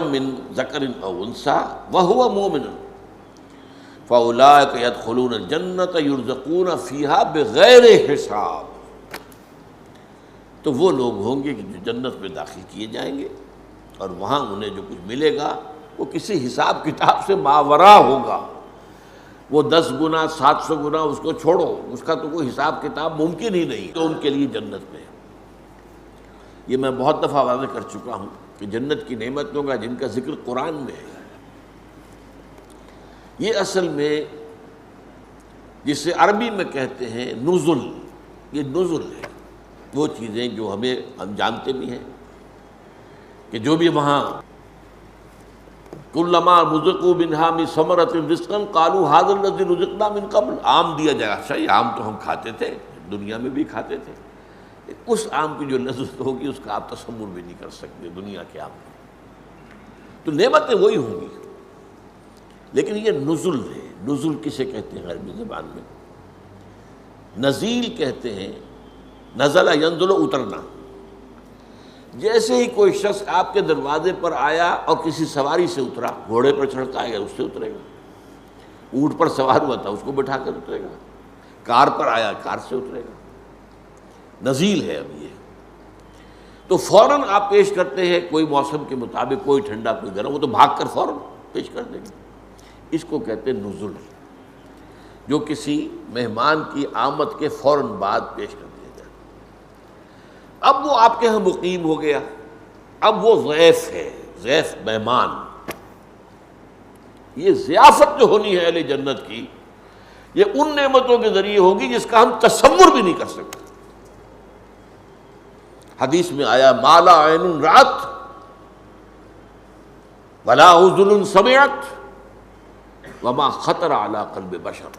من ذکر او انثى وهو مؤمن فاولئک يدخلون الجنۃ یرزقون فیہا بغیر حساب، تو وہ لوگ ہوں گے کہ جو جنت میں داخل کیے جائیں گے اور وہاں انہیں جو کچھ ملے گا وہ کسی حساب کتاب سے ماوراء ہوگا۔ وہ 10 گنا 700 گنا اس کو چھوڑو، اس کا تو کوئی حساب کتاب ممکن ہی نہیں، تو ان کے لیے جنت میں۔ یہ میں بہت دفعہ واضح کر چکا ہوں کہ جنت کی نعمتوں کا جن کا ذکر قرآن میں ہے، یہ اصل میں جسے عربی میں کہتے ہیں نزل، یہ نزل ہے، وہ چیزیں جو ہم جانتے بھی ہیں کہ جو بھی وہاں کلما رزقوا منہا من ثمرۃ رزقا قالوا ھذا الذی رزقنا من قبل، آم دیا جائے، اچھا یہ آم تو ہم کھاتے تھے، دنیا میں بھی کھاتے تھے، اس آم کی جو لذت ہوگی اس کا آپ تصور بھی نہیں کر سکتے دنیا کے آم کی، تو نعمتیں وہی ہوں گی، لیکن یہ نزل ہے۔ نزل کسے کہتے ہیں عربی زبان میں؟ نزیل کہتے ہیں، نزل ینزل اترنا۔ جیسے ہی کوئی شخص آپ کے دروازے پر آیا اور کسی سواری سے اترا، گھوڑے پر چڑھتا ہے اس سے اترے گا، اونٹ پر سوار ہوا تھا اس کو بٹھا کر اترے گا، کار پر آیا کار سے اترے گا، نزیل ہے اب یہ۔ تو فوراً آپ پیش کرتے ہیں کوئی موسم کے مطابق، کوئی ٹھنڈا کوئی گرم، وہ تو بھاگ کر فوراً پیش کر دیں گے، اس کو کہتے ہیں نزل، جو کسی مہمان کی آمد کے فوراً بعد پیش کر دیا جائے۔ اب وہ آپ کے ہاں مقیم ہو گیا، اب وہ ضیف ہے، ضیف مہمان۔ یہ ضیافت جو ہونی ہے اہل جنت کی، یہ ان نعمتوں کے ذریعے ہوگی جس کا ہم تصور بھی نہیں کر سکتے۔ حدیث میں آیا ما لا عین رأت ولا اذن سمعت وما خطر علی قلب بشر۔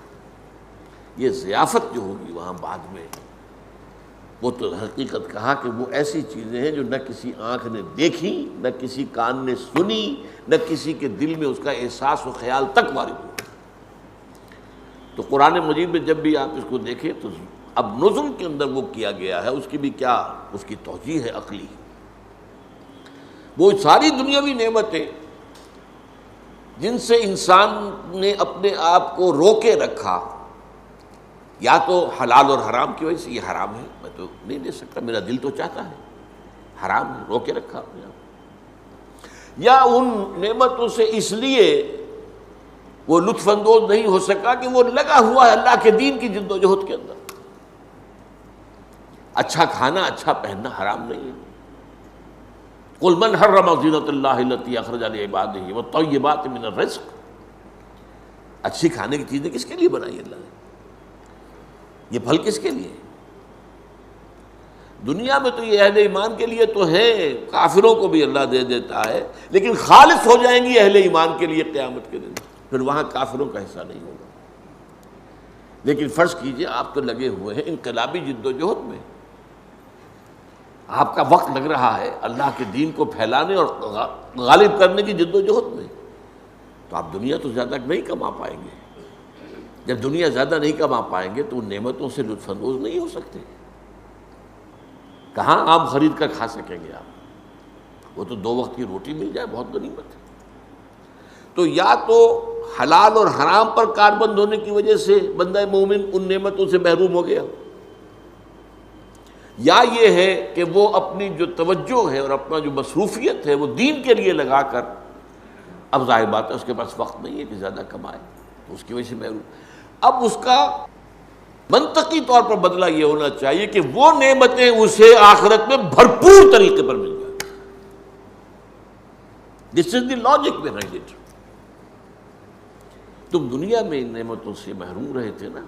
یہ ضیافت جو ہوگی وہاں بعد میں، وہ تو حقیقت کہا کہ وہ ایسی چیزیں ہیں جو نہ کسی آنکھ نے دیکھی، نہ کسی کان نے سنی، نہ کسی کے دل میں اس کا احساس و خیال تک وارد ہوا۔ تو قرآن مجید میں جب بھی آپ اس کو دیکھیں تو اب نزل کے اندر وہ کیا گیا ہے، اس کی بھی کیا اس کی توجیہ ہے عقلی۔ وہ ساری دنیاوی نعمتیں جن سے انسان نے اپنے آپ کو روکے رکھا، یا تو حلال اور حرام کی وجہ سے، یہ حرام ہے میں تو نہیں دے سکتا، میرا دل تو چاہتا ہے، حرام ہے، روکے رکھا اپنے آپ، یا ان نعمتوں سے اس لیے وہ لطف اندوز نہیں ہو سکا کہ وہ لگا ہوا ہے اللہ کے دین کی جد و جہد کے اندر۔ اچھا کھانا اچھا پہننا حرام نہیں ہے۔ قل من حرم زینۃ اللہ التی اخرج لعبادہ والطیبات من الرزق، اچھی کھانے کی چیزیں کس کے لیے بنائی اللہ نے؟ یہ پھل کس کے لیے؟ دنیا میں تو یہ اہل ایمان کے لیے تو ہے، کافروں کو بھی اللہ دے دیتا ہے، لیکن خالص ہو جائیں گی اہل ایمان کے لیے قیامت کے دن، پھر وہاں کافروں کا حصہ نہیں ہوگا۔ لیکن فرض کیجئے آپ تو لگے ہوئے ہیں انقلابی جد و جہد میں، آپ کا وقت لگ رہا ہے اللہ کے دین کو پھیلانے اور غالب کرنے کی جد و جہد میں، تو آپ دنیا تو زیادہ نہیں کما پائیں گے۔ جب دنیا زیادہ نہیں کما پائیں گے تو ان نعمتوں سے لطف اندوز نہیں ہو سکتے، کہاں آم خرید کر کھا سکیں گے آپ؟ وہ تو 2 وقت کی روٹی مل جائے بہت غنیمت ہے۔ تو یا تو حلال اور حرام پر کاربند ہونے کی وجہ سے بندہ مومن ان نعمتوں سے محروم ہو گیا، یا یہ ہے کہ وہ اپنی جو توجہ ہے اور اپنا جو مصروفیت ہے وہ دین کے لیے لگا کر، اب ظاہر بات ہے اس کے پاس وقت نہیں ہے کہ زیادہ کمائے، تو اس کی وجہ سے محروم۔ اب اس کا منطقی طور پر بدلہ یہ ہونا چاہیے کہ وہ نعمتیں اسے آخرت میں بھرپور طریقے پر مل جائیں۔ دس از دی لاجک بیہائنڈ اٹ۔ تم دنیا میں ان نعمتوں سے محروم رہے تھے نا،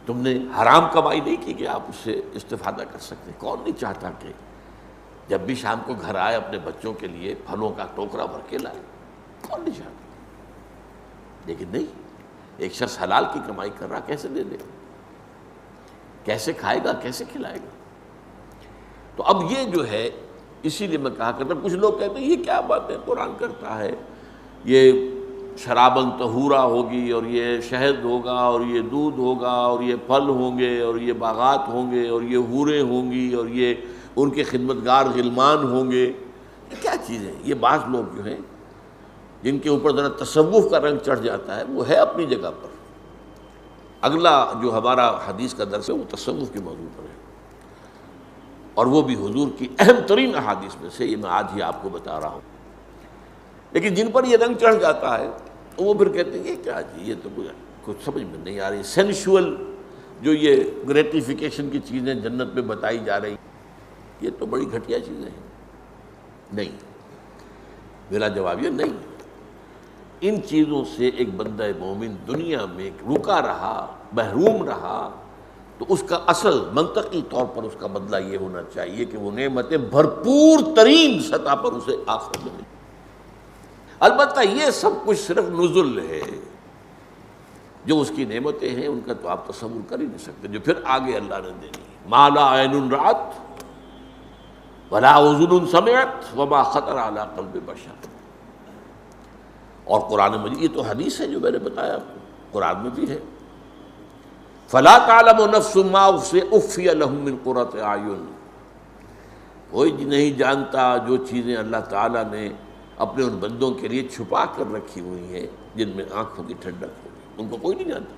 تم نے حرام کمائی نہیں کی کہ آپ اس سے استفادہ کر سکتے۔ کون نہیں چاہتا کہ جب بھی شام کو گھر آئے اپنے بچوں کے لیے پھلوں کا ٹوکرا بھر کے لائے، کون نہیں چاہتا؟ لیکن نہیں، ایک شخص حلال کی کمائی کر رہا، کیسے دے دے گا؟ کیسے کھائے گا؟ کیسے کھلائے گا؟ تو اب یہ جو ہے، اسی لیے میں کہا کرتا ہوں، کچھ لوگ کہتے ہیں یہ کیا بات ہے قرآن کرتا ہے، یہ شراباً طہورا ہوگی اور یہ شہد ہوگا اور یہ دودھ ہوگا اور یہ پھل ہوں گے اور یہ باغات ہوں گے اور یہ حوریں ہوں گی اور یہ ان کے خدمتگار غلمان ہوں گے، کیا چیز ہے یہ؟ بعض لوگ جو ہیں جن کے اوپر ذرا تصوف کا رنگ چڑھ جاتا ہے وہ ہے اپنی جگہ پر. اگلا جو ہمارا حدیث کا درس ہے وہ تصوف کے موضوع پر ہے، اور وہ بھی حضور کی اہم ترین احادیث میں سے، یہ میں آج ہی آپ کو بتا رہا ہوں. لیکن جن پر یہ رنگ چڑھ جاتا ہے تو وہ پھر کہتے ہیں یہ کیا جی، یہ تو کچھ سمجھ میں نہیں آ رہی. سینشول جو یہ گریٹیفیکیشن کی چیزیں جنت میں بتائی جا رہی، یہ تو بڑی گھٹیا چیزیں ہیں. نہیں، میرا جواب یہ نہیں. ان چیزوں سے ایک بندہ مومن دنیا میں رکا رہا، محروم رہا، تو اس کا اصل منطقی طور پر اس کا بدلہ یہ ہونا چاہیے کہ وہ نعمتیں بھرپور ترین سطح پر اسے آخرت میں ملیں. البتہ یہ سب کچھ صرف نزل ہے، جو اس کی نعمتیں ہیں ان کا تو آپ تصور کر ہی نہیں سکتے، جو پھر آگے اللہ نے دینی ہے. ما لا عین رأت ولا اذن سمعت وما خطر علی قلب بشر. اور قرآن مجید، یہ تو حدیث ہے جو میں نے بتایا آپ کو، قرآن میں بھی ہے. فلا تعلم نفس ما اخفی لهم من قرۃ اعین. کوئی نہیں جانتا جو چیزیں اللہ تعالیٰ نے اپنے ان بندوں کے لیے چھپا کر رکھی ہوئی ہیں جن میں آنکھوں کی ٹھنڈک ہوگی، ان کو کوئی نہیں جانتا.